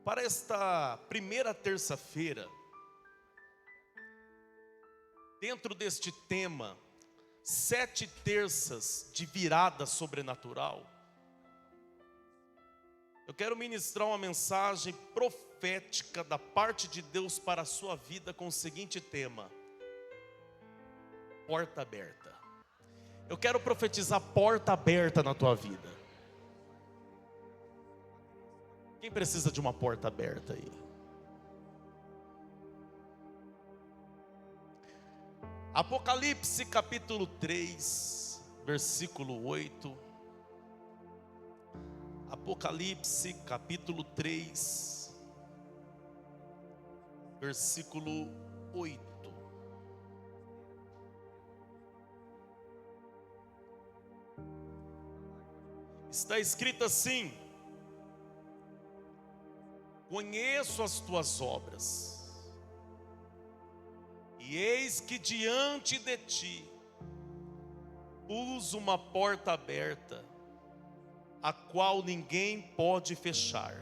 Para esta primeira terça-feira, dentro deste tema, 7 terças de virada sobrenatural, eu quero ministrar uma mensagem profética da parte de Deus para a sua vida com o seguinte tema: porta aberta. Eu quero profetizar porta aberta na tua vida. Quem precisa de uma porta aberta aí? Apocalipse capítulo 3, versículo 8. Apocalipse capítulo 3, versículo 8. Está escrito assim: conheço as tuas obras, e eis que diante de ti pus uma porta aberta, a qual ninguém pode fechar.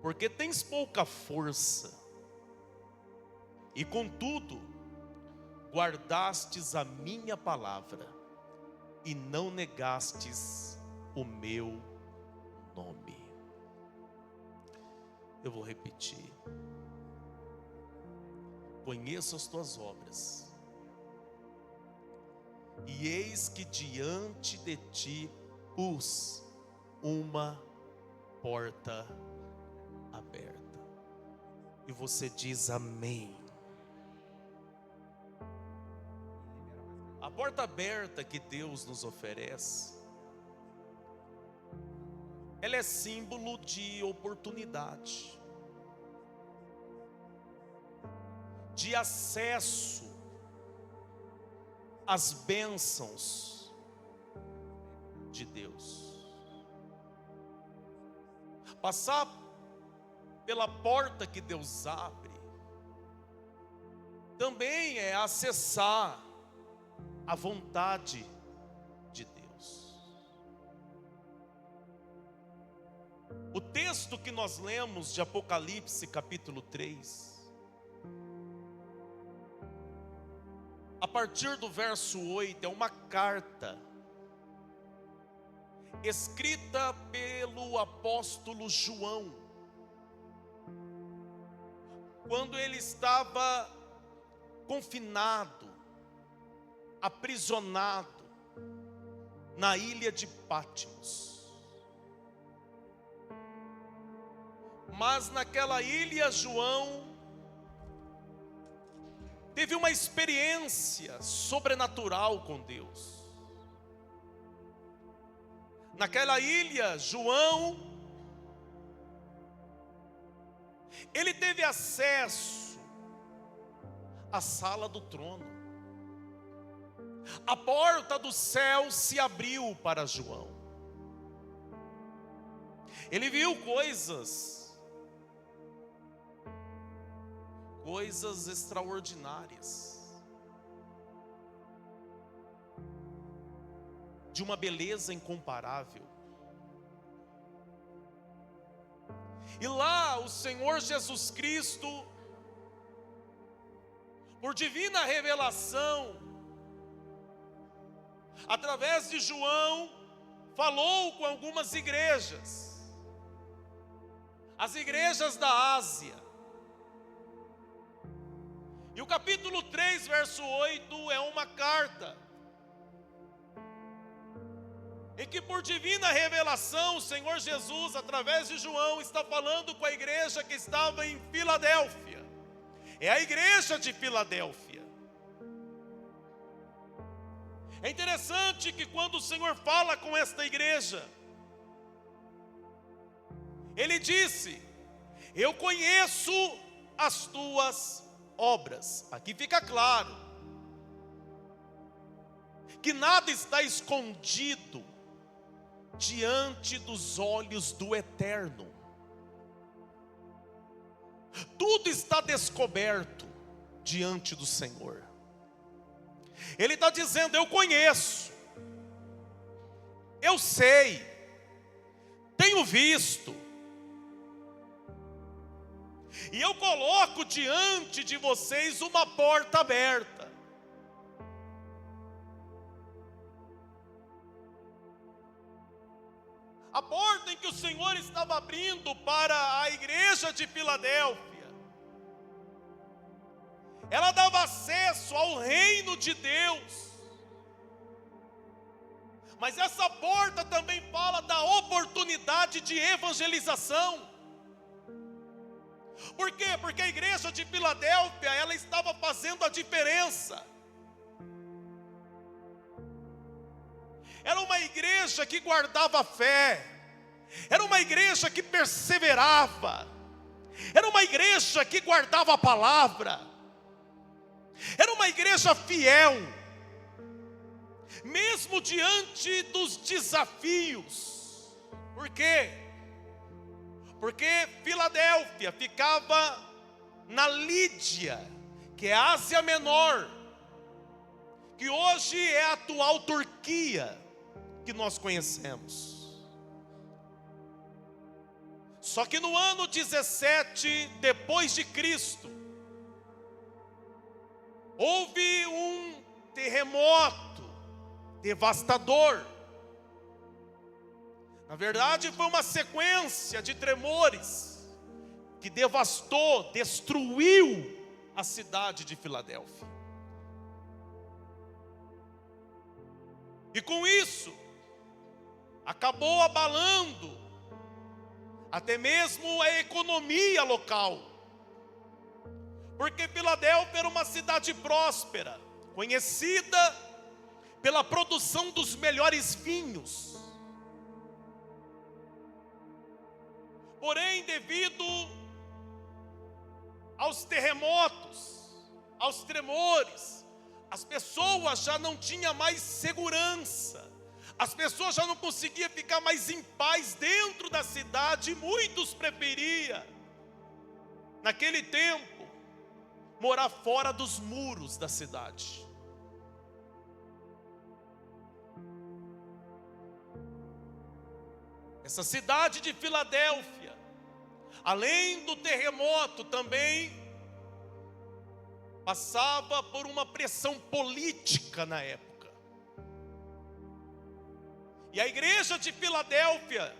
Porque tens pouca força, e contudo guardastes a minha palavra, e não negastes o meu nome. Eu vou repetir. Conheço as tuas obras, e eis que diante de ti pus uma porta aberta. E você diz amém. A porta aberta que Deus nos oferece, ela é símbolo de oportunidade, de acesso às bênçãos de Deus. Passar pela porta que Deus abre também é acessar a vontade de Deus. O texto que nós lemos de Apocalipse capítulo 3, a partir do verso 8, é uma carta escrita pelo apóstolo João, quando ele estava confinado, aprisionado na ilha de Patmos. Mas naquela ilha, João teve uma experiência sobrenatural com Deus. Naquela ilha, João, ele teve acesso à sala do trono. A porta do céu se abriu para João. Ele viu coisas extraordinárias, de uma beleza incomparável. E lá o Senhor Jesus Cristo, por divina revelação, através de João, falou com algumas igrejas, as igrejas da Ásia. E o capítulo 3, verso 8, é uma carta em que, por divina revelação, o Senhor Jesus, através de João, está falando com a igreja que estava em Filadélfia. É a igreja de Filadélfia. É interessante que quando o Senhor fala com esta igreja, Ele disse: eu conheço as tuas obras. Aqui fica claro que nada está escondido diante dos olhos do Eterno. Tudo está descoberto diante do Senhor. Ele está dizendo: eu conheço, eu sei, tenho visto, E eu coloco diante de vocês uma porta aberta. A porta em que o Senhor estava abrindo para a igreja de Filadélfia, ela dava acesso ao reino de Deus. Mas essa porta também fala da oportunidade de evangelização. Por quê? Porque a igreja de Filadélfia, ela estava fazendo a diferença. Era uma igreja que guardava a fé. Era uma igreja que perseverava. Era uma igreja que guardava a palavra. Era uma igreja fiel. Mesmo diante dos desafios. Por quê? Porque Filadélfia ficava na Lídia, que é a Ásia Menor, que hoje é a atual Turquia, que nós conhecemos. Só que no ano 17 depois de Cristo, houve um terremoto devastador. Na verdade, foi uma sequência de tremores que devastou, destruiu a cidade de Filadélfia. E com isso, acabou abalando até mesmo a economia local. Porque Filadélfia era uma cidade próspera, conhecida pela produção dos melhores vinhos. Porém, devido aos terremotos, aos tremores, as pessoas já não tinham mais segurança. As pessoas já não conseguiam ficar mais em paz dentro da cidade. Muitos preferiam, naquele tempo, morar fora dos muros da cidade. Essa cidade de Filadélfia, além do terremoto, também passava por uma pressão política na época. E a igreja de Filadélfia,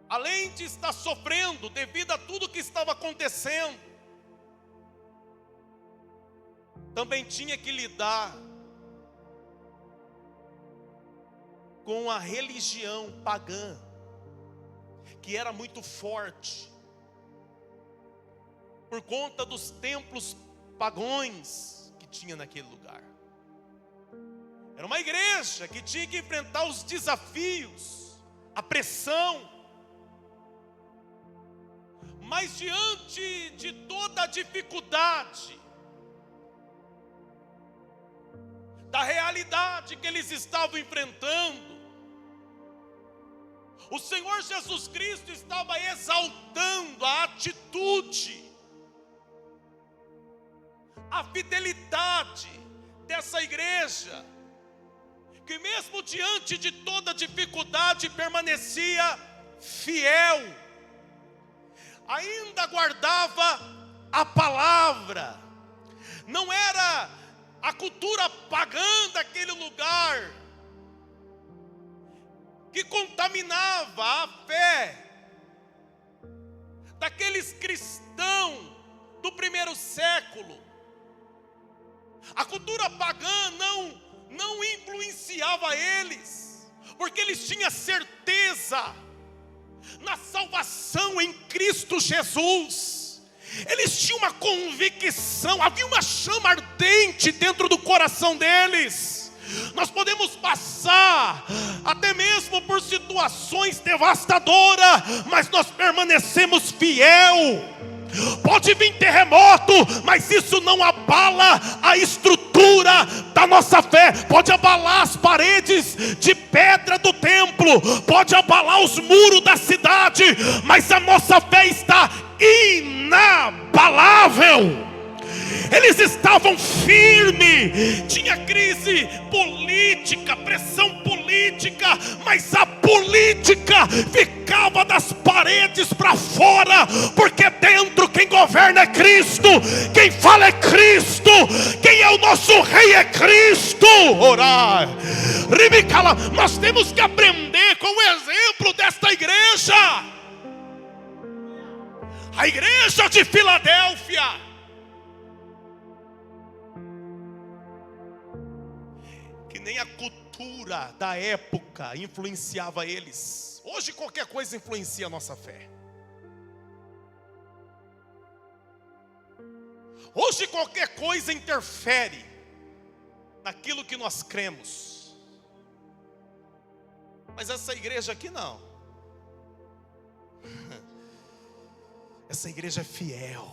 além de estar sofrendo devido a tudo que estava acontecendo, também tinha que lidar com a religião pagã, que era muito forte, por conta dos templos pagãos que tinha naquele lugar. Era uma igreja que tinha que enfrentar os desafios, a pressão. Mas diante de toda a dificuldade, da realidade que eles estavam enfrentando, o Senhor Jesus Cristo estava exaltando a atitude, a fidelidade dessa igreja, que mesmo diante de toda dificuldade permanecia fiel, ainda guardava a palavra. Não era a cultura pagã daquele lugar que contaminava a fé daqueles cristãos do primeiro século. A cultura pagã não influenciava eles, porque eles tinham certeza na salvação em Cristo Jesus. Eles tinham uma convicção, havia uma chama ardente dentro do coração deles. Nós podemos passar até mesmo por situações devastadoras, mas nós permanecemos fiel. Pode vir terremoto, mas isso não abala a estrutura da nossa fé. Pode abalar as paredes de pedra do templo, pode abalar os muros da cidade, mas a nossa fé está inabalável. Eles estavam firmes. Tinha crise política, pressão política, mas a política ficava das paredes atitudes para fora, porque dentro quem governa é Cristo, quem fala é Cristo, quem é o nosso rei é Cristo. Orar, nós temos que aprender com o exemplo desta igreja, a igreja de Filadélfia. Que nem a cultura da época influenciava eles. Hoje qualquer coisa influencia a nossa fé. Hoje qualquer coisa interfere naquilo que nós cremos. Mas essa igreja aqui não. Essa igreja é fiel.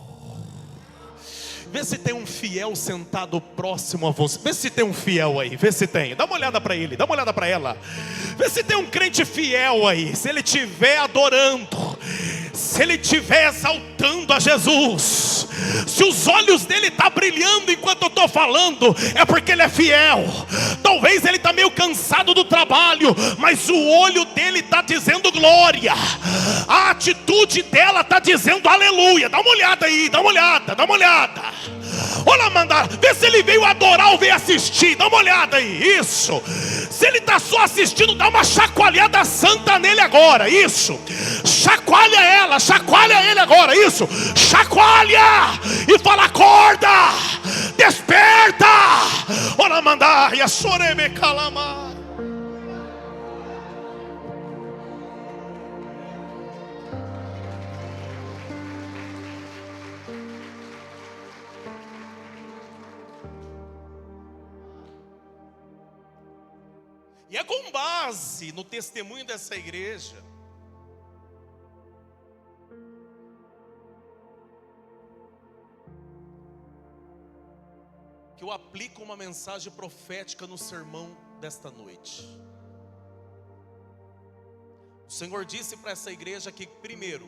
Vê se tem um fiel sentado próximo a você. Vê se tem um fiel aí. Vê se tem. Dá uma olhada para ele. Dá uma olhada para ela. Vê se tem um crente fiel aí. Se ele estiver adorando, se ele estiver exaltando a Jesus, se os olhos dele estão brilhando enquanto eu estou falando, é porque ele é fiel. Talvez ele está meio cansado do trabalho, mas o olho dele está dizendo glória. A atitude dela está dizendo aleluia. Dá uma olhada aí. Dá uma olhada. Dá uma olhada. Olha, mandar, vê se ele veio adorar ou veio assistir. Dá uma olhada aí, isso. Se ele está só assistindo, dá uma chacoalhada santa nele agora, isso. Chacoalha ela, chacoalha ele agora, isso. Chacoalha e fala: acorda, desperta. Olha, mandar, e a soreme calama. E é com base no testemunho dessa igreja que eu aplico uma mensagem profética no sermão desta noite. O Senhor disse para essa igreja que primeiro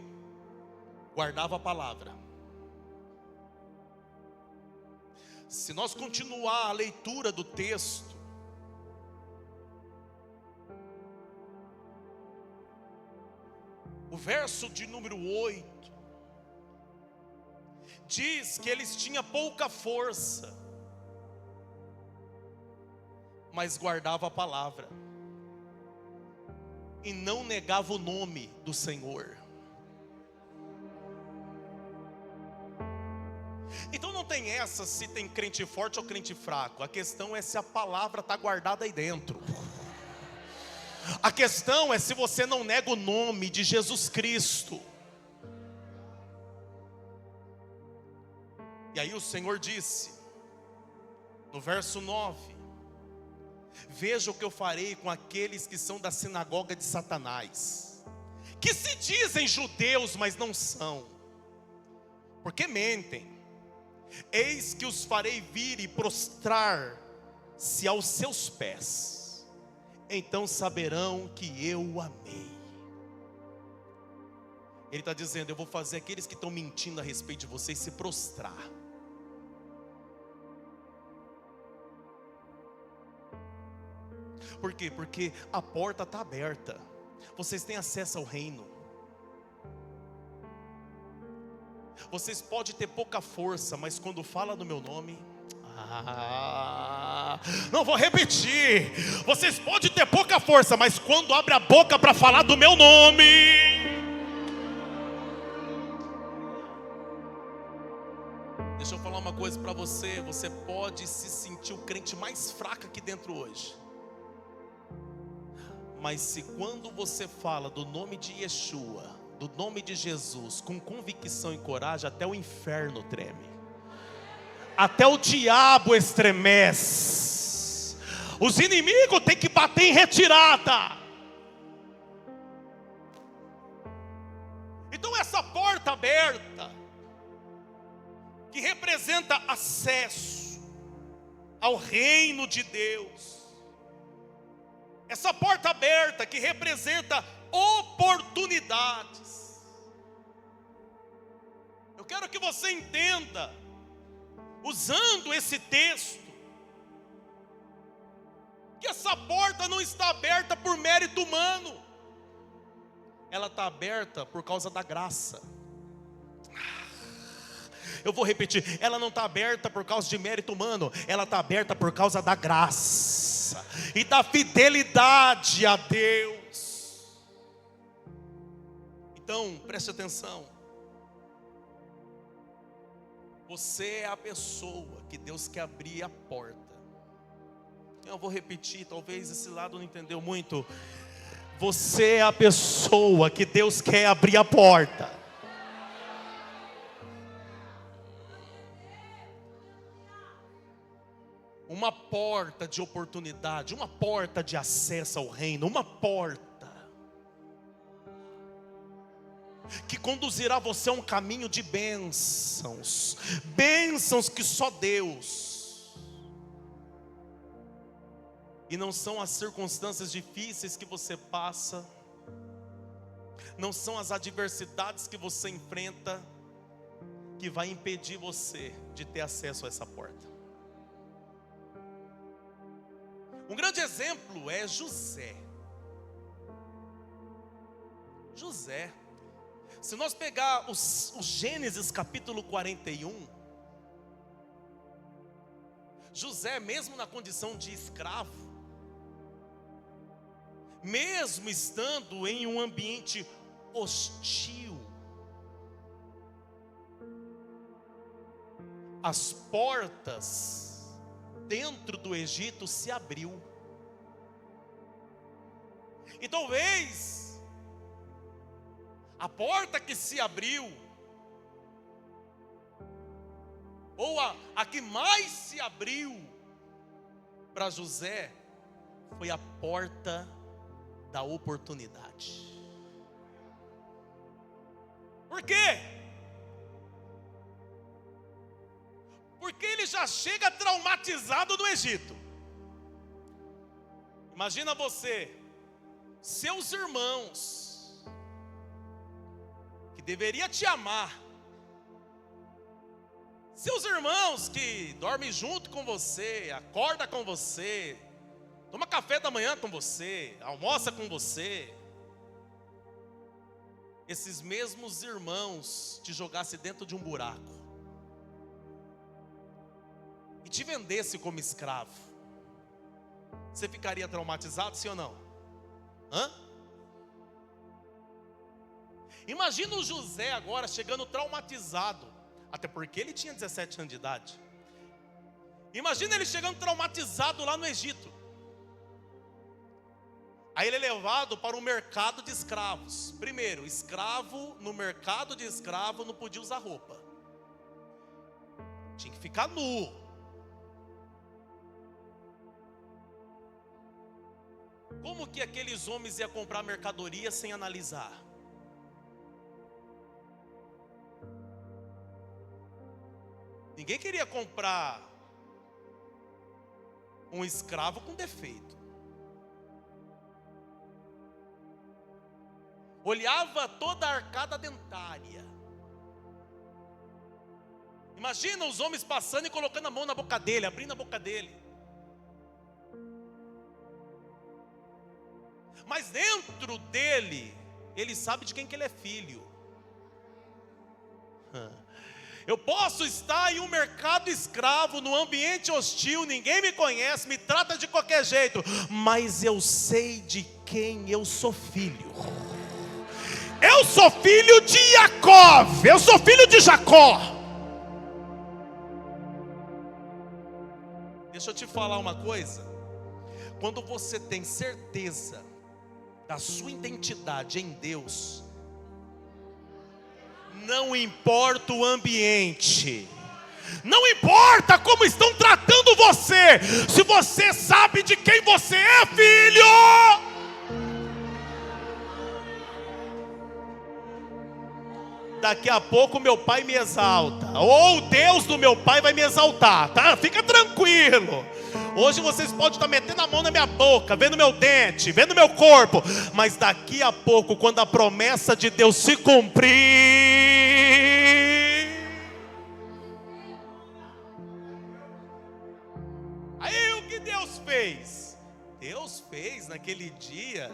guardava a palavra. Se nós continuar a leitura do texto, o verso de número 8 diz que eles tinham pouca força, mas guardava a palavra e não negava o nome do Senhor. Então não tem essa se tem crente forte ou crente fraco. A questão é se a palavra está guardada aí dentro. A questão é se você não nega o nome de Jesus Cristo. E aí o Senhor disse, no verso 9: veja o que eu farei com aqueles que são da sinagoga de Satanás, que se dizem judeus, mas não são, porque mentem. Eis que os farei vir e prostrar-se aos seus pés. Então saberão que eu amei. Ele está dizendo: eu vou fazer aqueles que estão mentindo a respeito de vocês se prostrar. Por quê? Porque a porta está aberta. Vocês têm acesso ao reino. Vocês podem ter pouca força, mas quando fala no meu nome, não vou repetir. Vocês podem ter pouca força, mas quando abre a boca para falar do meu nome, deixa eu falar uma coisa para você. Você pode se sentir o crente mais fraco aqui dentro hoje, mas se quando você fala do nome de Yeshua, do nome de Jesus, com convicção e coragem, até o inferno treme. Até o diabo estremece. Os inimigos têm que bater em retirada. Então essa porta aberta, que representa acesso ao reino de Deus, essa porta aberta que representa oportunidades, eu quero que você entenda, usando esse texto, que essa porta não está aberta por mérito humano, ela está aberta por causa da graça. Eu vou repetir, ela não está aberta por causa de mérito humano, ela está aberta por causa da graça e da fidelidade a Deus. Então, preste atenção. Você é a pessoa que Deus quer abrir a porta. Eu vou repetir, talvez esse lado não entendeu muito. Você é a pessoa que Deus quer abrir a porta. Uma porta de oportunidade, uma porta de acesso ao reino, uma porta que conduzirá você a um caminho de bênçãos, bênçãos que só Deus. E não são as circunstâncias difíceis que você passa, não são as adversidades que você enfrenta que vai impedir você de ter acesso a essa porta. Um grande exemplo é José. José, se nós pegar o Gênesis capítulo 41, José, mesmo na condição de escravo, mesmo estando em um ambiente hostil, as portas dentro do Egito se abriu. E talvez a porta que se abriu, ou a que mais se abriu para José, foi a porta da oportunidade. Por quê? Porque ele já chega traumatizado no Egito. Imagina você, seus irmãos, que deveria te amar, seus irmãos que dormem junto com você, acorda com você, toma café da manhã com você, almoça com você, esses mesmos irmãos te jogassem dentro de um buraco e te vendesse como escravo, você ficaria traumatizado, sim ou não? Imagina o José agora chegando traumatizado, até porque ele tinha 17 anos de idade. Imagina ele chegando traumatizado lá no Egito. Aí ele é levado para um mercado de escravos. Primeiro, escravo no mercado de escravo não podia usar roupa, tinha que ficar nu. Como que aqueles homens iam comprar mercadoria sem analisar? Ninguém queria comprar um escravo com defeito. Olhava toda a arcada dentária. Imagina os homens passando e colocando a mão na boca dele, abrindo a boca dele. Mas dentro dele, ele sabe de quem que ele é filho. Eu posso estar em um mercado escravo, num ambiente hostil, ninguém me conhece, me trata de qualquer jeito, mas eu sei de quem eu sou filho. Eu sou filho de Jacó, eu sou filho de Jacó. Deixa eu te falar uma coisa. Quando você tem certeza da sua identidade em Deus, não importa o ambiente, não importa como estão tratando você, se você sabe de quem você é filho, daqui a pouco meu pai me exalta, ou Deus do meu pai vai me exaltar, tá? Fica tranquilo. Hoje vocês podem estar metendo a mão na minha boca, vendo meu dente, vendo meu corpo, mas daqui a pouco, quando a promessa de Deus se cumprir, aí o que Deus fez? Deus fez naquele dia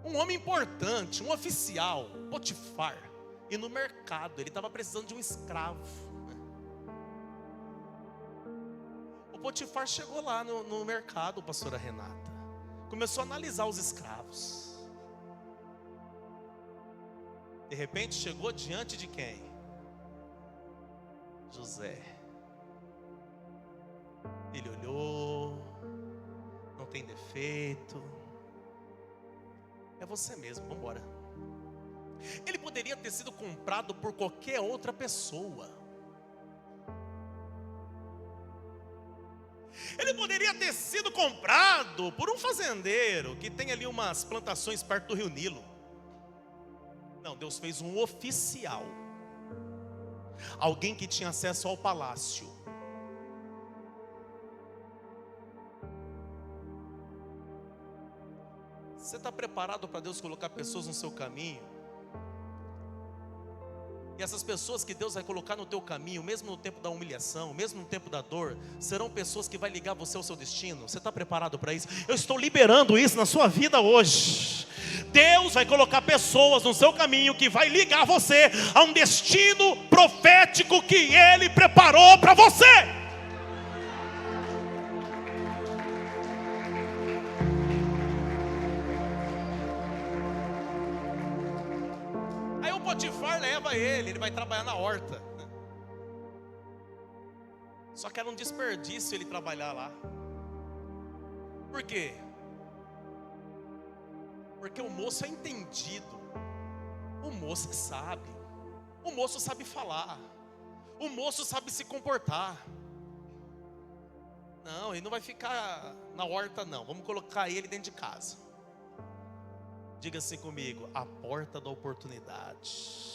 Um homem importante, um oficial, Potifar. E no mercado, ele estava precisando de um escravo. O Potifar chegou lá no mercado, pastora Renata. Começou a analisar os escravos. De repente chegou diante de quem? José. Ele olhou, não tem defeito. É você mesmo, vamos embora. Ele poderia ter sido comprado por qualquer outra pessoa. Ele poderia ter sido comprado por um fazendeiro que tem ali umas plantações perto do Rio Nilo. Não, Deus fez um oficial. Alguém que tinha acesso ao palácio. Você está preparado para Deus colocar pessoas no seu caminho? E essas pessoas que Deus vai colocar no teu caminho, mesmo no tempo da humilhação, mesmo no tempo da dor, serão pessoas que vai ligar você ao seu destino. Você está preparado para isso? Eu estou liberando isso na sua vida hoje. Deus vai colocar pessoas no seu caminho que vai ligar você a um destino profético que Ele preparou para você. Aí o Potifar leva ele vai trabalhar na horta. Só que era um desperdício ele trabalhar lá. Por quê? Porque o moço é entendido, o moço sabe, o moço sabe falar, o moço sabe se comportar. Não, ele não vai ficar na horta não, vamos colocar ele dentro de casa. Diga assim comigo, a porta da oportunidade.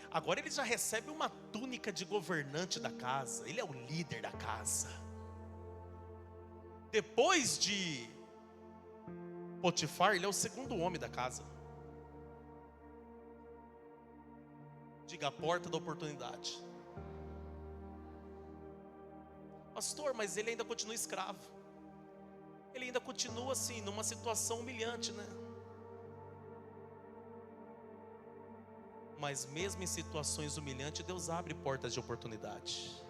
Agora ele já recebe uma túnica de governante da casa, ele é o líder da casa. Depois de Potifar, ele é o segundo homem da casa. Diga, a porta da oportunidade. Pastor, mas ele ainda continua escravo. Ele ainda continua assim, numa situação humilhante, né? Mas mesmo em situações humilhantes, Deus abre portas de oportunidade.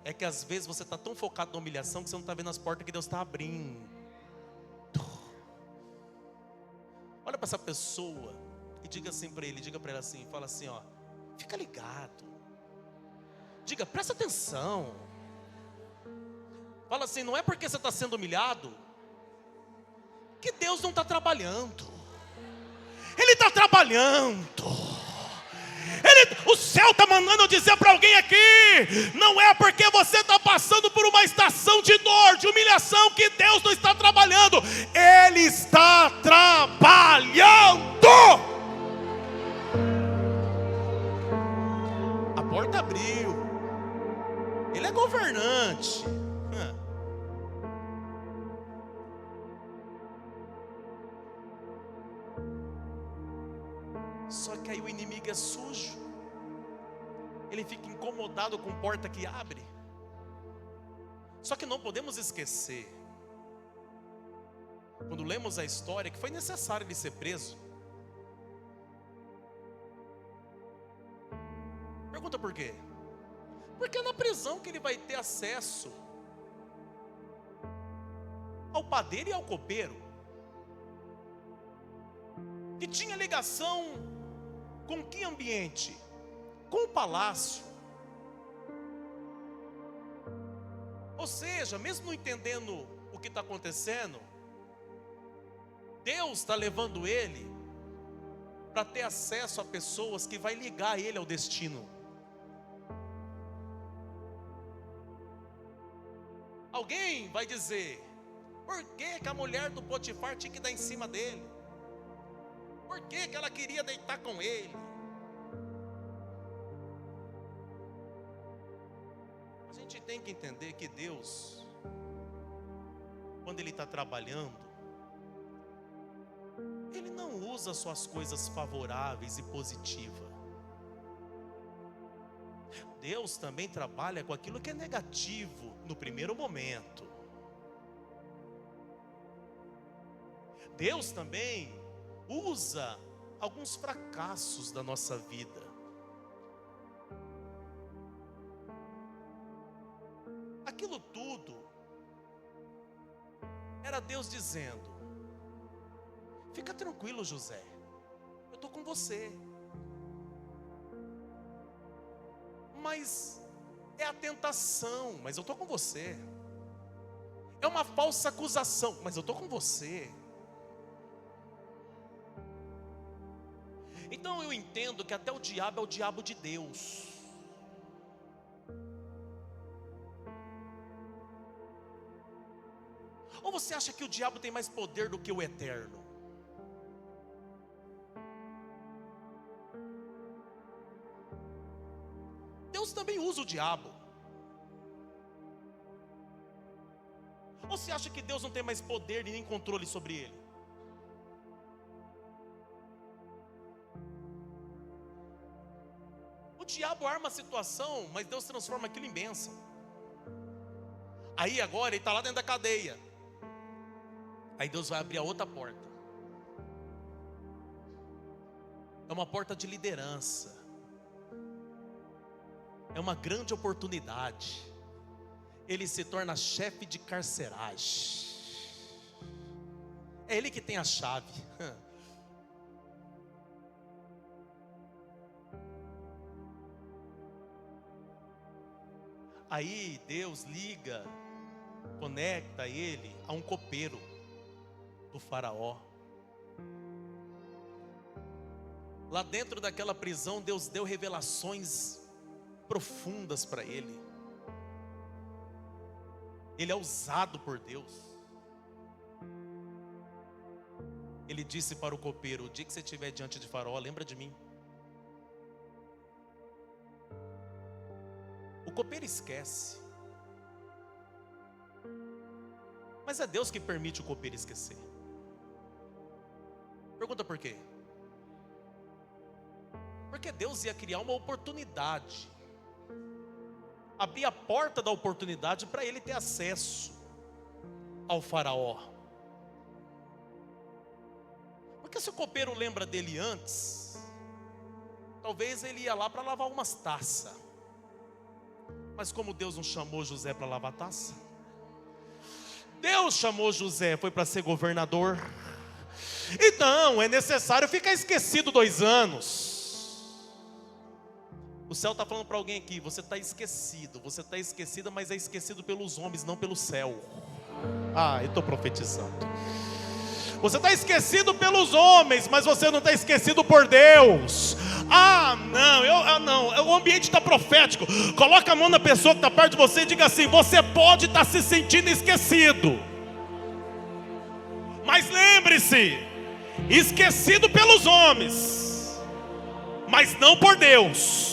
É que às vezes você está tão focado na humilhação que você não está vendo as portas que Deus está abrindo. Olha para essa pessoa e diga assim para ele, diga para ela assim, fala assim, ó, fica ligado. Diga, presta atenção. Fala assim, não é porque você está sendo humilhado que Deus não está trabalhando. Ele está trabalhando. O céu está mandando eu dizer para alguém aqui, não é porque você está passando por uma estação de dor, de humilhação, que Deus não está trabalhando. Ele está trabalhando. A porta abriu. Ele é governante. Só que aí o inimigo é sujo. Ele fica incomodado com porta que abre. Só que não podemos esquecer, quando lemos a história, que foi necessário ele ser preso. Pergunta por quê? Porque é na prisão que ele vai ter acesso ao padeiro e ao copeiro, que tinha ligação com que ambiente? Com o palácio. Ou seja, mesmo não entendendo o que está acontecendo, Deus está levando ele para ter acesso a pessoas que vai ligar ele ao destino. Alguém vai dizer, por que a mulher do Potifar tinha que dar em cima dele? Por que ela queria deitar com ele? A gente tem que entender que Deus, quando Ele está trabalhando, Ele não usa só as coisas favoráveis e positivas. Deus também trabalha com aquilo que é negativo no primeiro momento. Deus também usa alguns fracassos da nossa vida. Aquilo tudo era Deus dizendo: fica tranquilo, José, eu estou com você. Mas é a tentação, mas eu estou com você. É uma falsa acusação, mas eu estou com você. Então eu entendo que até o diabo é o diabo de Deus. Ou você acha que o diabo tem mais poder do que o eterno? Deus também usa o diabo. Ou você acha que Deus não tem mais poder e nem controle sobre ele? O diabo arma a situação, mas Deus transforma aquilo em bênção. Aí agora ele está lá dentro da cadeia. Aí Deus vai abrir a outra porta. É uma porta de liderança. É uma grande oportunidade. Ele se torna chefe de carceragem. É ele que tem a chave. Aí Deus liga, conecta ele a um copeiro do faraó. Lá dentro daquela prisão, Deus deu revelações profundas para ele. Ele é usado por Deus. Ele disse para o copeiro: o dia que você estiver diante de faraó, lembra de mim. O copeiro esquece. Mas é Deus que permite o copeiro esquecer. Pergunta por quê? Porque Deus ia criar uma oportunidade, abrir a porta da oportunidade para ele ter acesso ao faraó. Porque se o copeiro lembra dele antes, talvez ele ia lá para lavar umas taças. Mas como Deus não chamou José para lavar taça, Deus chamou José, foi para ser governador. Então é necessário ficar esquecido 2 anos. O céu está falando para alguém aqui: você está esquecido, você está esquecida, mas é esquecido pelos homens, não pelo céu. Eu estou profetizando. Você está esquecido pelos homens, mas você não está esquecido por Deus. Não, o ambiente está profético. Coloca a mão na pessoa que está perto de você e diga assim: você pode estar se sentindo esquecido, mas lembre-se, esquecido pelos homens, mas não por Deus.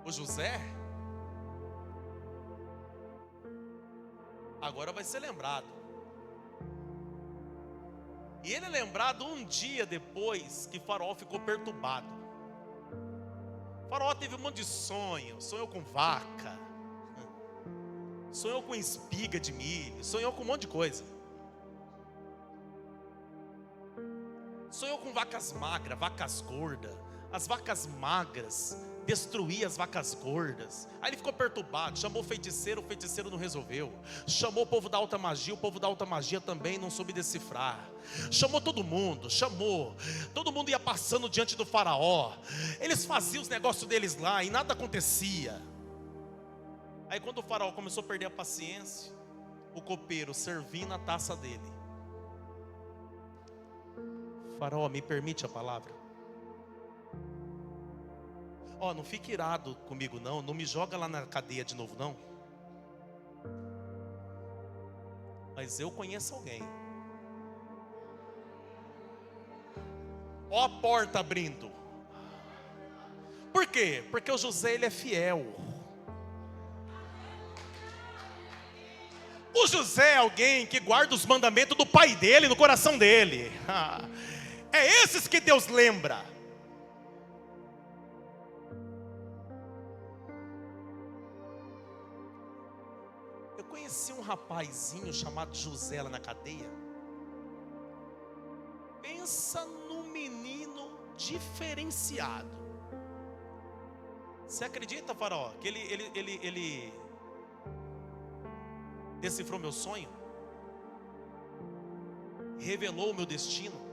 O José agora vai ser lembrado. E ele é lembrado um dia depois que Faraó ficou perturbado. Faraó teve um monte de sonho. Sonhou com vaca, sonhou com espiga de milho, sonhou com um monte de coisa. Sonhou com vacas magras, vacas gordas. As vacas magras destruía as vacas gordas. Aí ele ficou perturbado, chamou o feiticeiro não resolveu. Chamou o povo da alta magia, o povo da alta magia também não soube decifrar. Chamou todo mundo, todo mundo ia passando diante do faraó. Eles faziam os negócios deles lá e nada acontecia. Aí quando o faraó começou a perder a paciência, o copeiro servindo a taça dele: faraó, me permite a palavra? Não fique irado comigo não me joga lá na cadeia de novo não. Mas eu conheço alguém. A porta abrindo. Por quê? Porque o José, ele é fiel. O José é alguém que guarda os mandamentos do pai dele no coração dele. É esses que Deus lembra. Eu conheci um rapazinho chamado José lá na cadeia. Pensa num menino diferenciado. Você acredita, Faraó, que ele decifrou meu sonho? Revelou o meu destino?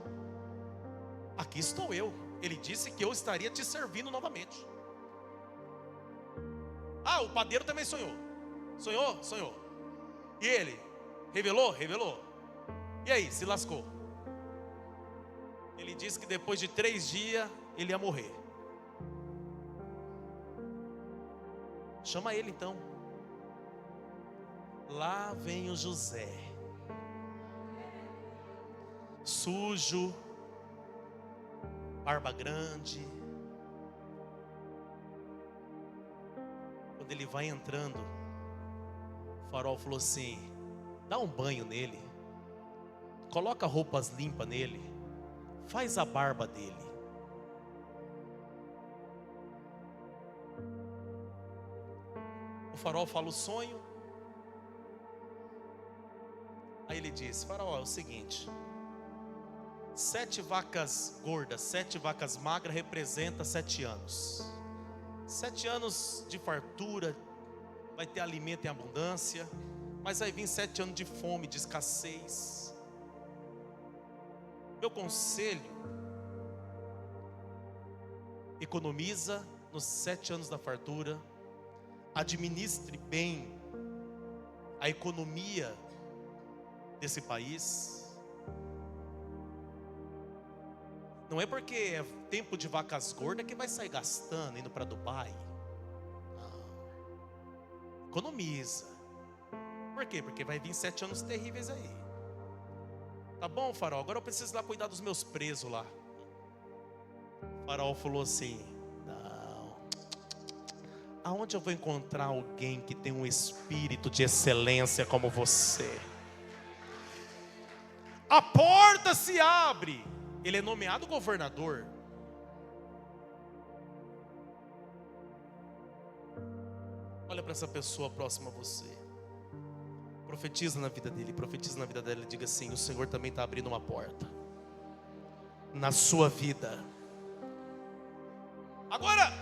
Aqui estou eu. Ele disse que eu estaria te servindo novamente. Ah, o padeiro também sonhou. Sonhou. E ele? Revelou. E aí, se lascou. Ele disse que depois de 3 dias ele ia morrer. Chama ele então. Lá vem o José, sujo, barba grande. Quando ele vai entrando, o Faraó falou assim: dá um banho nele, coloca roupas limpas nele, faz a barba dele. O Faraó fala o sonho. Aí ele disse: Faraó, é o seguinte, 7 vacas gordas, 7 vacas magras representa 7 anos. 7 anos de fartura, vai ter alimento em abundância, mas vai vir 7 anos de fome, de escassez. Meu conselho: economiza nos 7 anos da fartura, administre bem a economia desse país. Não é porque é tempo de vacas gordas que vai sair gastando, indo para Dubai. Não. Economiza. Por quê? Porque vai vir 7 anos terríveis aí. Tá bom, Faraó, agora eu preciso ir lá cuidar dos meus presos lá. O Faraó falou assim: não. Aonde eu vou encontrar alguém que tem um espírito de excelência como você? A porta se abre. Ele é nomeado governador. Olha para essa pessoa próxima a você. Profetiza na vida dele, profetiza na vida dela e diga assim: o Senhor também está abrindo uma porta na sua vida. Agora,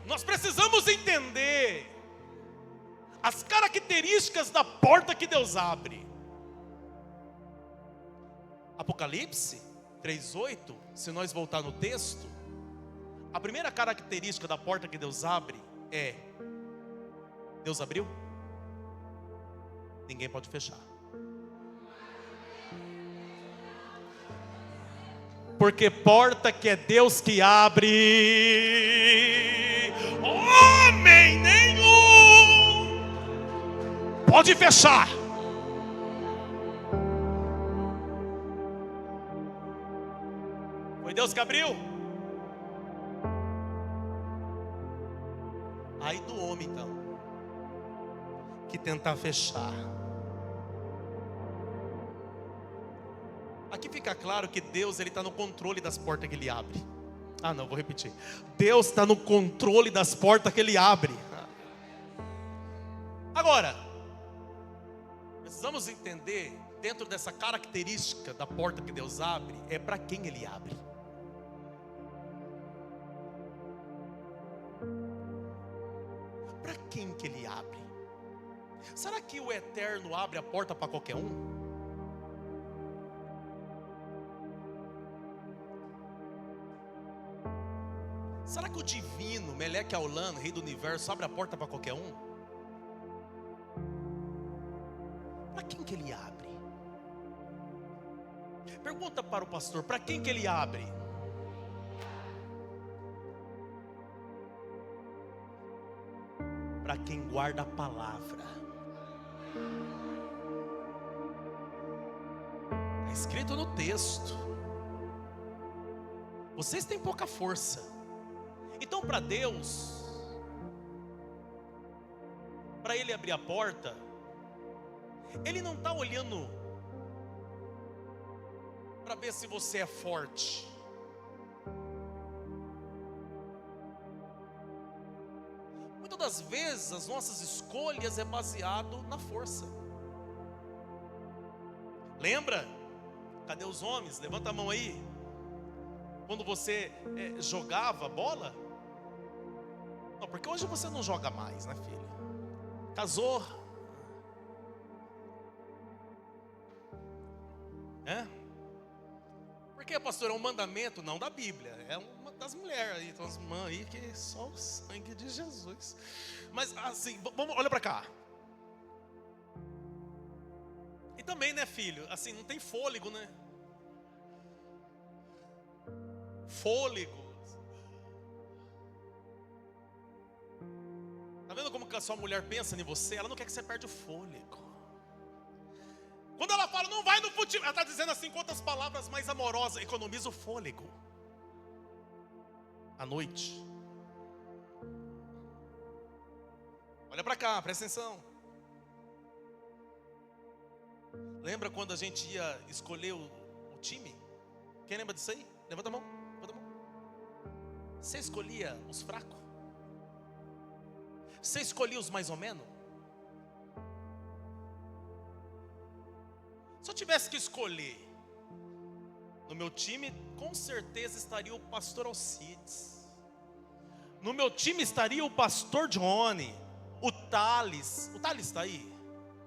nós precisamos entender as características da porta que Deus abre. Apocalipse 3:8, se nós voltar no texto, a primeira característica da porta que Deus abre é: Deus abriu, ninguém pode fechar. Porque porta que é Deus que abre, homem nenhum pode fechar. Foi Deus que abriu? Aí do homem então, que tentar fechar. Aqui fica claro que Deus, Ele está no controle das portas que Ele abre. Ah não, vou repetir. Deus está no controle das portas que Ele abre. Agora, precisamos entender, dentro dessa característica da porta que Deus abre, é para quem Ele abre. Para quem que Ele abre? Será que o Eterno abre a porta para qualquer um? Será que o divino, Meleque Aulan, Rei do Universo, abre a porta para qualquer um? Para quem que Ele abre? Pergunta para o pastor: para quem que Ele abre? Para quem guarda a palavra. Está escrito no texto. Vocês têm pouca força. Então para Deus, para Ele abrir a porta, Ele não está olhando para ver se você é forte. muitas vezes as nossas escolhas é baseado na força. Lembra? Cadê os homens? Levanta a mão aí. Quando você jogava bola? Não, porque hoje você não joga mais, né, filho? Casou. Porque, pastor, é um mandamento, não da Bíblia. É uma das mulheres aí, tem umas mães aí que é só o sangue de Jesus. Mas assim, vamos, olha para cá. E também, né, filho? Assim, não tem fôlego, né? Fôlego. Tá vendo como que a sua mulher pensa em você? Ela não quer que você perde o fôlego. Quando ela fala, não vai no futebol, ela está dizendo assim, com outras palavras mais amorosas, economiza o fôlego. À noite. Olha para cá, presta atenção. Lembra quando a gente ia escolher o time? Quem lembra disso aí? Levanta a mão, levanta a mão. Você escolhia os fracos? Você escolhia os mais ou menos? Se eu tivesse que escolher, no meu time, com certeza estaria o pastor Alcides. No meu time estaria o pastor Johnny, o Thales. O Thales está aí?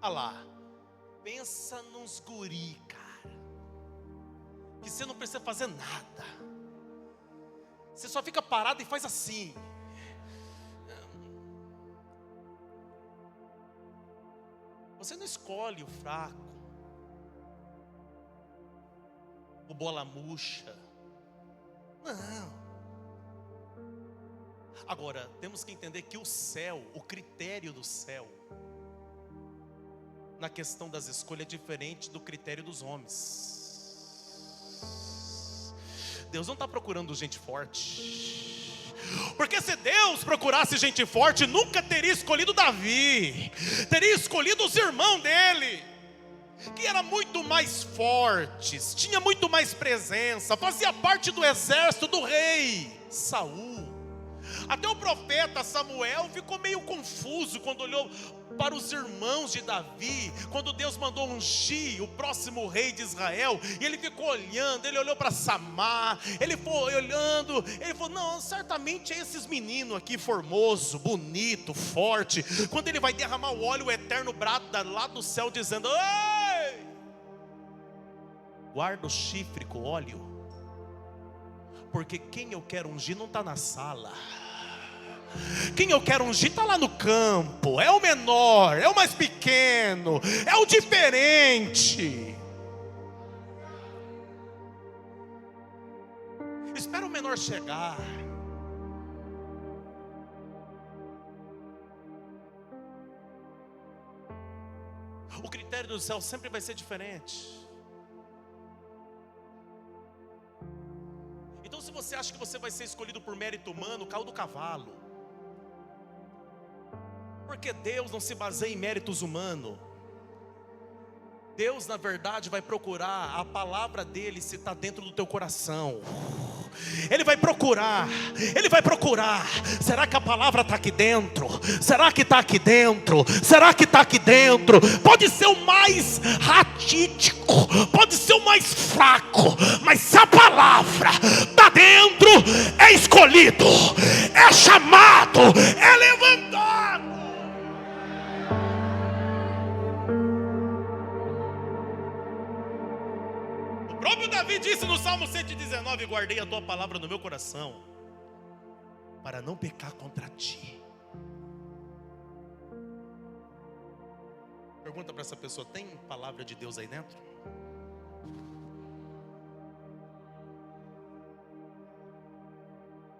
Olha lá. Pensa nos guri, cara. Que você não precisa fazer nada. Você só fica parado e faz assim. Você não escolhe o fraco, o bola murcha. Não. Agora, temos que entender que o céu, o critério do céu, na questão das escolhas, é diferente do critério dos homens. Deus não está procurando gente forte. Porque se Deus procurasse gente forte, nunca teria escolhido Davi. Teria escolhido os irmãos dele, que eram muito mais fortes, tinha muito mais presença, fazia parte do exército do rei Saul. Até o profeta Samuel ficou meio confuso quando olhou para os irmãos de Davi, quando Deus mandou ungir o próximo rei de Israel, e ele ficou olhando, ele olhou para Samar, ele foi olhando, ele falou, não, certamente é esses meninos aqui, formoso, bonito, forte. Quando ele vai derramar o óleo, o eterno brada lá do céu dizendo, ei, guarda o chifre com óleo, porque quem eu quero ungir não está na sala. Quem eu quero ungir está lá no campo. É o menor, é o mais pequeno, é o diferente. Espera o menor chegar. O critério do céu sempre vai ser diferente. Então, se você acha que você vai ser escolhido por mérito humano, caiu do cavalo. Porque Deus não se baseia em méritos humanos. Deus, na verdade, vai procurar a palavra dele se está dentro do teu coração. Ele vai procurar. Será que a palavra está aqui dentro? Será que está aqui dentro? Será que está aqui dentro? Pode ser o mais ratítico, pode ser o mais fraco, mas se a palavra está dentro, é escolhido, é chamado, é levantado. O próprio Davi disse no Salmo 119, guardei a tua palavra no meu coração, para não pecar contra ti. Pergunta para essa pessoa, tem palavra de Deus aí dentro?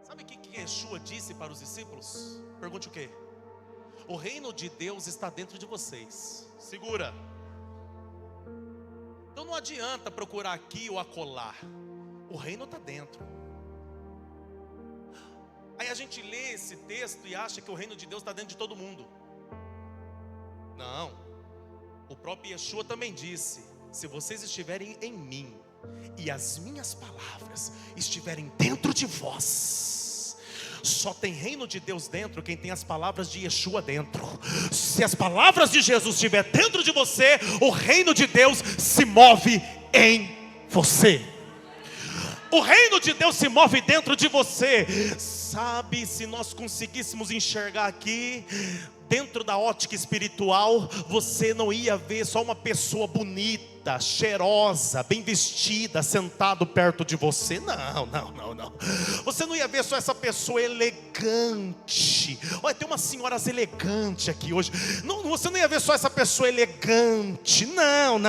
Sabe o que Yeshua disse para os discípulos? Pergunte o quê? O reino de Deus está dentro de vocês. Segura. Então não adianta procurar aqui ou acolá. O reino está dentro. Aí a gente lê esse texto e acha que o reino de Deus está dentro de todo mundo. Não. O próprio Yeshua também disse, se vocês estiverem em mim e as minhas palavras estiverem dentro de vós, Só tem reino de Deus dentro quem tem as palavras de Yeshua dentro. Se as palavras de Jesus estiver dentro de você, o reino de Deus se move em você. O reino de Deus se move dentro de você. Sabe, se nós conseguíssemos enxergar aqui, dentro da ótica espiritual, você não ia ver só uma pessoa bonita, cheirosa, bem vestida, sentado perto de você. Não. Você não ia ver só essa pessoa elegante. Olha, tem umas senhoras elegantes aqui hoje. Não, você não ia ver só essa pessoa elegante. Não.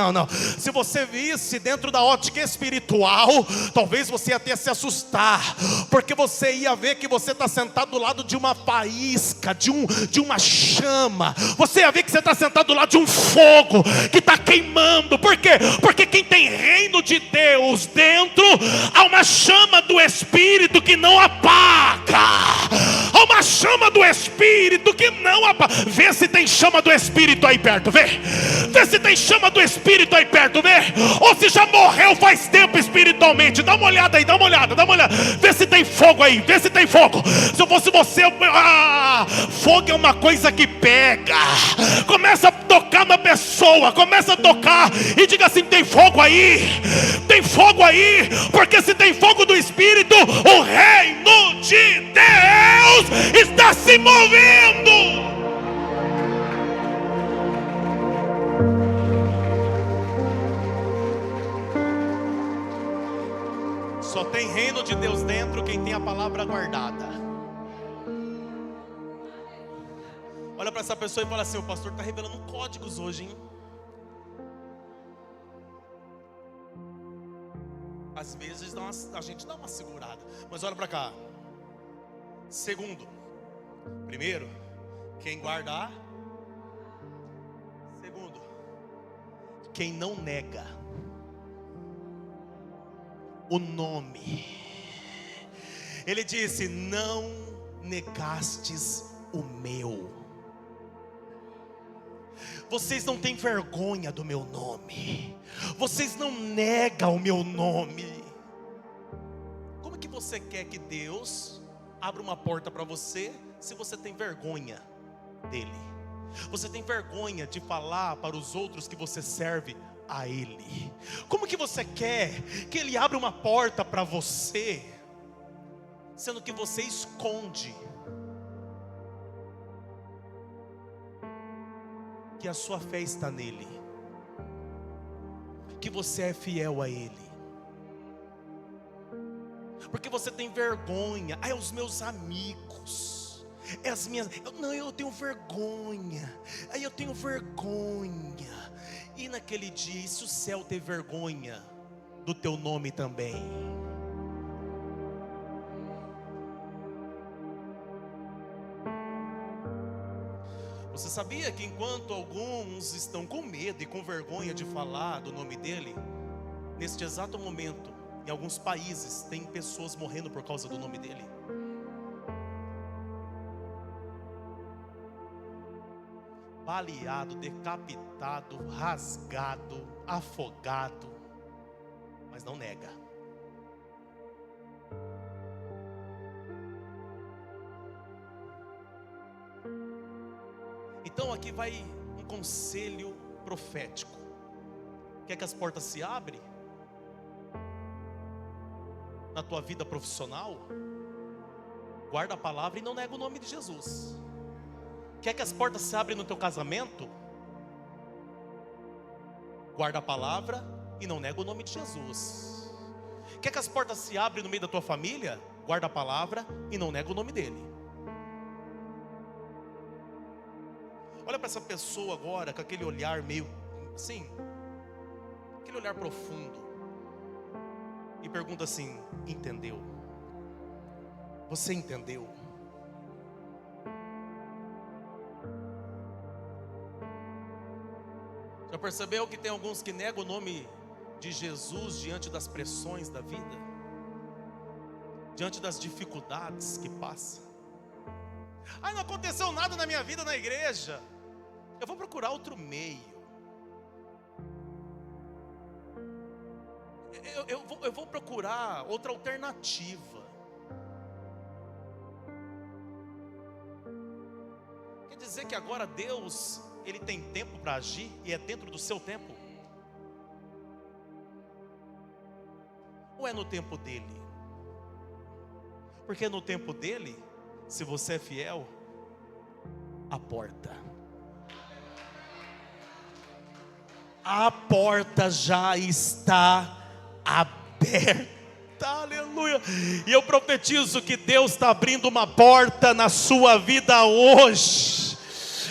Se você visse dentro da ótica espiritual, talvez você ia até se assustar, porque você ia ver que você está sentado do lado de uma faísca, de uma chama. Você ia ver que você está sentado do lado de um fogo que está queimando. Por quê? Porque quem tem reino de Deus dentro, há uma chama do Espírito que não apaga. Há uma chama do Espírito que não apaga. Vê se tem chama do Espírito aí perto, vê se tem chama do Espírito aí perto, vê. Ou se já morreu faz tempo espiritualmente. Dá uma olhada aí, dá uma olhada. Vê se tem fogo aí, vê se tem fogo. Se eu fosse você, fogo é uma coisa que pega. Começa a tocar na pessoa, começa a tocar e diga assim: tem fogo aí, porque se tem fogo do Espírito, o reino de Deus está se movendo. Só tem reino de Deus dentro quem tem a palavra guardada. Olha para essa pessoa e fala assim: o pastor está revelando códigos hoje, hein? Às vezes a gente dá uma segurada, mas olha para cá. Segundo, primeiro, quem guardar. Segundo, quem não nega o nome. Ele disse: não negastes o meu. Vocês não têm vergonha do meu nome. Vocês não negam o meu nome. Como que você quer que Deus abra uma porta para você se você tem vergonha dele? Você tem vergonha de falar para os outros que você serve a Ele? Como que você quer que Ele abra uma porta para você, sendo que você esconde que a sua fé está nele, que você é fiel a Ele? Porque você tem vergonha. É os meus amigos, é as minhas. Eu tenho vergonha. Aí eu tenho vergonha. E naquele dia, e se o céu ter vergonha do teu nome também? Você sabia que enquanto alguns estão com medo e com vergonha de falar do nome dele, neste exato momento, em alguns países, tem pessoas morrendo por causa do nome dele? Baleado, decapitado, rasgado, afogado, mas não nega. Então aqui vai um conselho profético. Quer que as portas se abrem na tua vida profissional? Guarda a palavra e não nega o nome de Jesus. Quer que as portas se abrem no teu casamento? Guarda a palavra e não nega o nome de Jesus. Quer que as portas se abrem no meio da tua família? Guarda a palavra e não nega o nome dele. Olha para essa pessoa agora com aquele olhar meio assim, aquele olhar profundo, e pergunta assim: entendeu? Você entendeu? Já percebeu que tem alguns que negam o nome de Jesus diante das pressões da vida, diante das dificuldades que passa? Não aconteceu nada na minha vida na igreja, eu vou procurar outro meio. Eu vou procurar outra alternativa. dizer que agora Deus, Ele tem tempo para agir e é dentro do seu tempo? Ou é no tempo dele? Porque no tempo dele, se você é fiel, a porta já está aberta, aleluia. E eu profetizo que Deus está abrindo uma porta na sua vida hoje.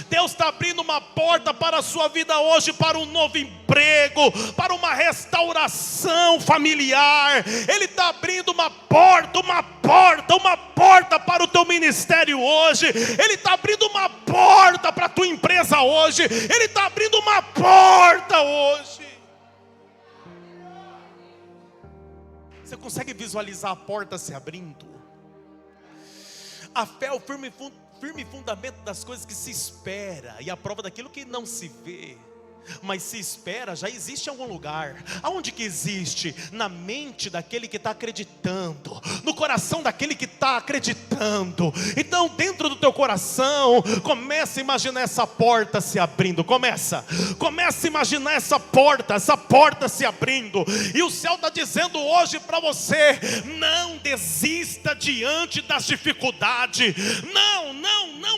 Deus está abrindo uma porta para a sua vida hoje, para um novo emprego, para uma restauração familiar. Ele está abrindo uma porta para o teu ministério hoje. Ele está abrindo uma porta para a tua empresa hoje. Ele está abrindo uma porta hoje. Você consegue visualizar a porta se abrindo? A fé é o firme fundamento das coisas que se espera e a prova daquilo que não se vê. Mas se espera, já existe em algum lugar. Aonde que existe? Na mente daquele que está acreditando, no coração daquele que está acreditando. Então dentro do teu coração, começa a imaginar essa porta se abrindo. Começa a imaginar essa porta se abrindo. E o céu está dizendo hoje para você: não desista diante das dificuldades. Não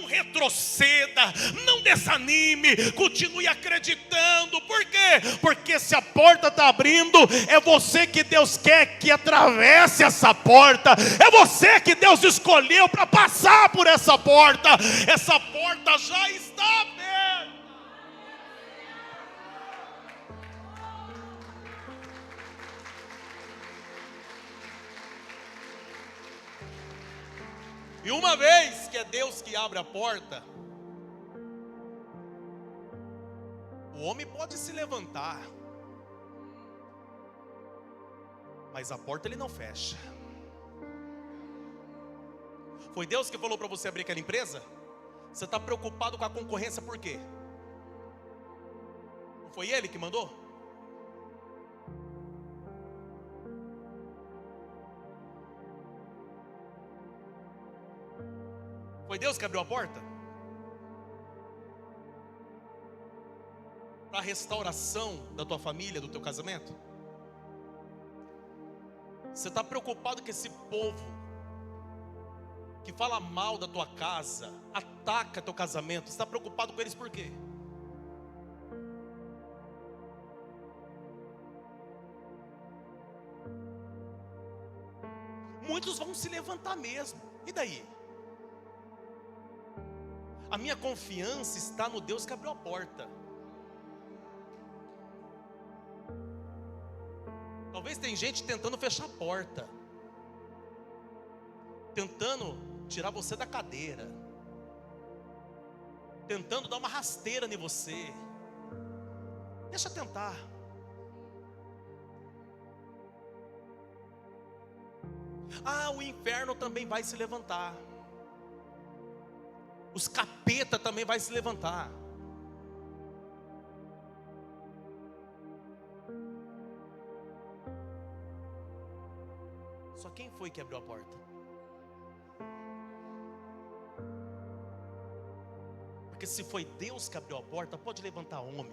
retroceda, não desanime, continue acreditando. Por quê? Porque se a porta está abrindo, é você que Deus quer que atravesse essa porta. É você que Deus escolheu para passar por essa porta. Essa porta já está aberta. E uma vez que é Deus que abre a porta, o homem pode se levantar, mas a porta ele não fecha. Foi Deus que falou para você abrir aquela empresa? Você está preocupado com a concorrência por quê? Não foi Ele que mandou? Foi Deus que abriu a porta? Para a restauração da tua família, do teu casamento? Você está preocupado com esse povo que fala mal da tua casa, ataca teu casamento? Você está preocupado com eles por quê? Muitos vão se levantar mesmo, e daí? A minha confiança está no Deus que abriu a porta. Talvez tem gente tentando fechar a porta, tentando tirar você da cadeira, tentando dar uma rasteira em você. Deixa tentar. O inferno também vai se levantar. Os capeta também vai se levantar. Só quem foi que abriu a porta? Porque se foi Deus que abriu a porta, pode levantar homem,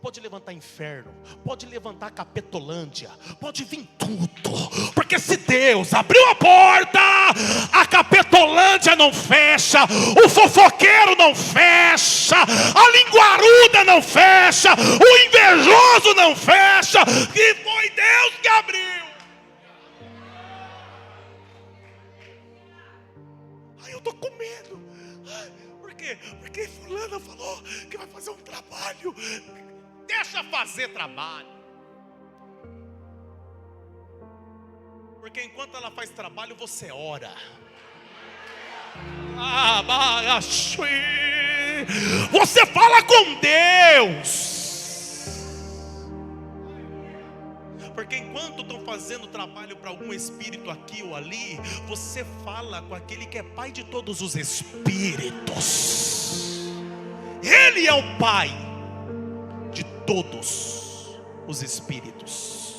pode levantar inferno, pode levantar capetolândia, pode vir tudo. Porque se Deus abriu a porta, a capetolândia não fecha, o fofoqueiro não fecha, a linguaruda não fecha, o invejoso não fecha. E foi Deus que abriu. Eu estou com medo. Por quê? Porque fulana falou que vai fazer um trabalho. Deixa fazer trabalho. Porque enquanto ela faz trabalho, você ora. Você fala com Deus. Porque enquanto estão fazendo trabalho para algum espírito aqui ou ali, você fala com aquele que é pai de todos os espíritos. Ele é o pai de todos os espíritos.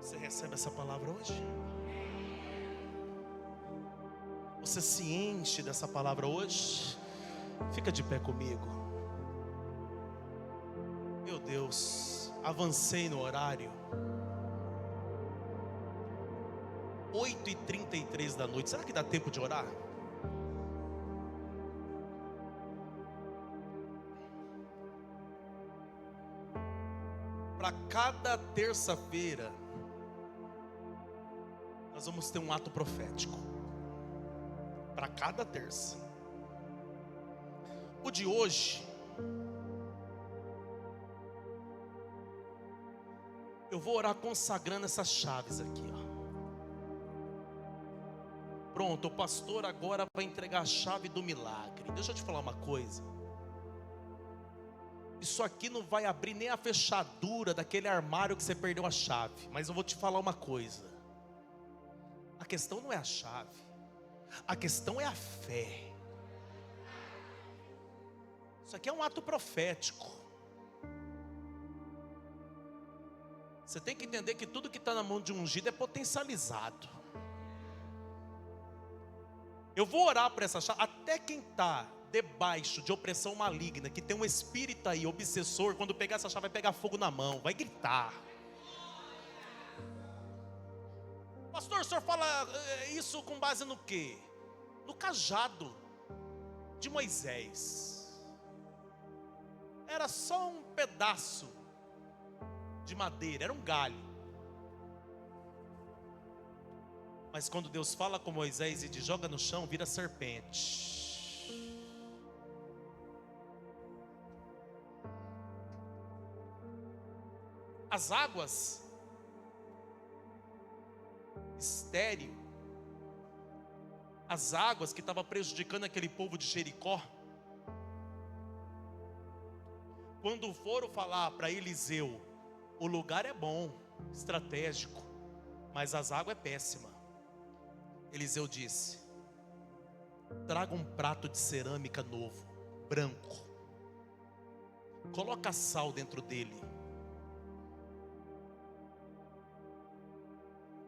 Você recebe essa palavra hoje? você se enche dessa palavra hoje? Fica de pé comigo. Meu Deus, avancei no horário. 8h33 da noite. Será que dá tempo de orar? Para cada terça-feira nós vamos ter um ato profético. Para cada terça. O de hoje, eu vou orar consagrando essas chaves aqui, ó. Pronto, o pastor agora vai entregar a chave do milagre. Deixa eu te falar uma coisa. Isso aqui não vai abrir nem a fechadura daquele armário que você perdeu a chave. Mas eu vou te falar uma coisa. A questão não é a chave. A questão é a fé. Isso aqui é um ato profético. Você tem que entender que tudo que está na mão de um ungido é potencializado. Eu vou orar por essa chave. Até quem está debaixo de opressão maligna, que tem um espírito aí, obsessor, quando pegar essa chave vai pegar fogo na mão, vai gritar. Pastor, o senhor fala isso com base no quê? No cajado de Moisés. Era só um pedaço de madeira, era um galho. Mas quando Deus fala com Moisés e diz, joga no chão, vira serpente. As águas estéril, as águas que estavam prejudicando aquele povo de Jericó, quando foram falar para Eliseu, o lugar é bom, estratégico, mas as águas é péssima. Eliseu disse, traga um prato de cerâmica novo, branco, coloca sal dentro dele.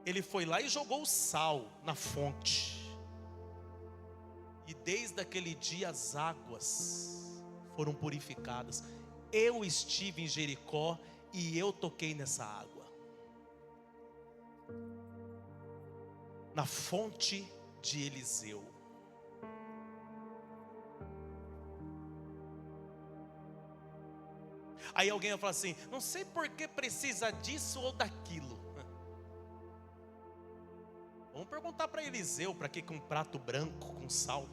Ele foi lá e jogou o sal na fonte. E desde aquele dia as águas foram purificadas. Eu estive em Jericó e eu toquei nessa água. Na fonte de Eliseu. Aí alguém vai falar assim, não sei por que precisa disso ou daquilo. Vamos perguntar para Eliseu, para que um prato branco com sal?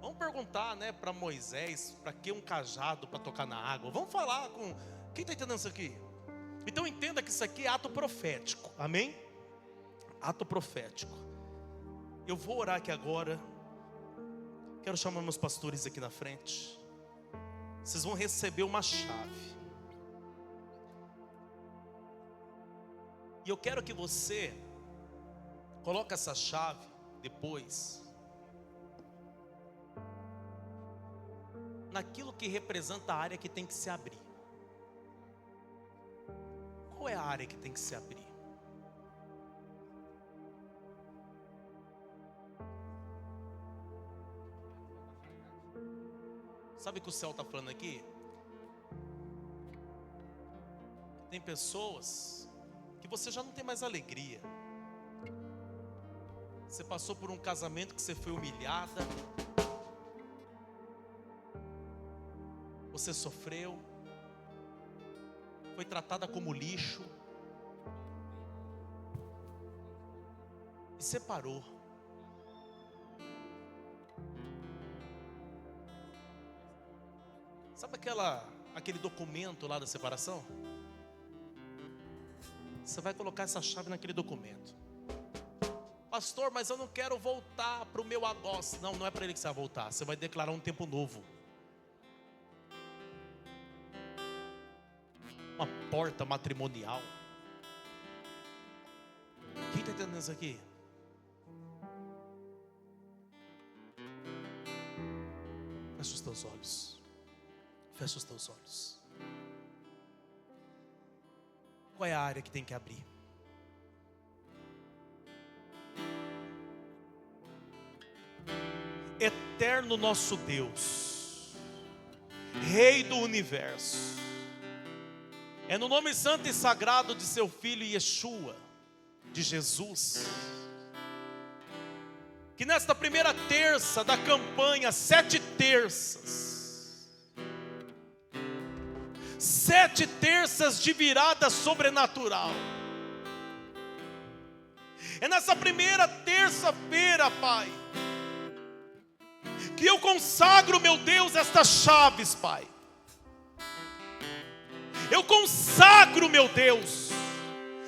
Vamos perguntar, né, para Moisés, para que um cajado para tocar na água? Vamos falar com... Quem está entendendo isso aqui? Então entenda que isso aqui é ato profético, amém? Ato profético. Eu vou orar aqui agora. Quero chamar meus pastores aqui na frente. Vocês vão receber uma chave. E eu quero que você coloque essa chave depois naquilo que representa a área que tem que se abrir. Qual é a área que tem que se abrir? Sabe o que o céu está falando aqui? Tem pessoas que você já não tem mais alegria. Você passou por um casamento que você foi humilhada. Você sofreu. Foi tratada como lixo. E separou. Sabe aquele documento lá da separação? Você vai colocar essa chave naquele documento. Pastor, mas eu não quero voltar para o meu agós. Não, não é para ele que você vai voltar. Você vai declarar um tempo novo. Uma porta matrimonial. Quem está entendendo isso aqui? Fecha os teus olhos. Fecha os teus olhos. Qual é a área que tem que abrir? eterno nosso Deus, Rei do universo, é no nome santo e sagrado de seu Filho Yeshua, de Jesus, que nesta primeira terça da campanha, 7 terças, 7 terças de virada sobrenatural, é nessa primeira terça-feira, Pai, que eu consagro, meu Deus, estas chaves, Pai. Eu consagro, meu Deus,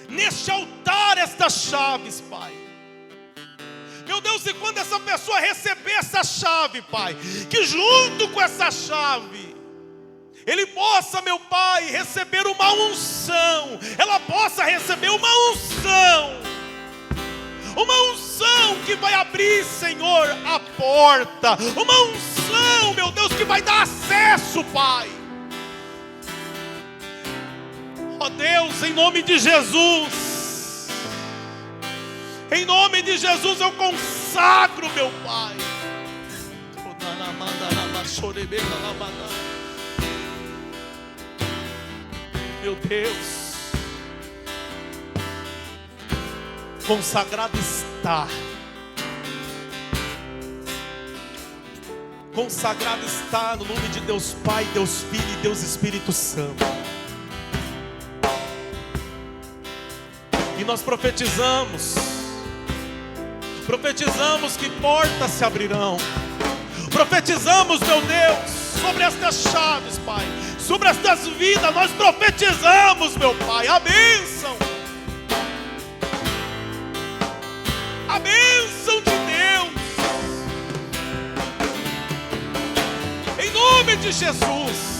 neste altar estas chaves, Pai. Meu Deus, e quando essa pessoa receber essa chave, Pai, que junto com essa chave, ele possa, meu Pai, receber uma unção. Ela possa receber uma unção que vai abrir, Senhor, a porta. Uma unção, meu Deus, que vai dar acesso, Pai. Ó Deus, em nome de Jesus, em nome de Jesus eu consagro, meu Pai. Meu Deus, consagrado está. Consagrado está no nome de Deus Pai, Deus Filho e Deus Espírito Santo. E nós profetizamos que portas se abrirão. Profetizamos, meu Deus, sobre estas chaves, Pai, sobre estas vidas. Nós profetizamos, meu Pai, a bênção. A bênção de Deus, em nome de Jesus.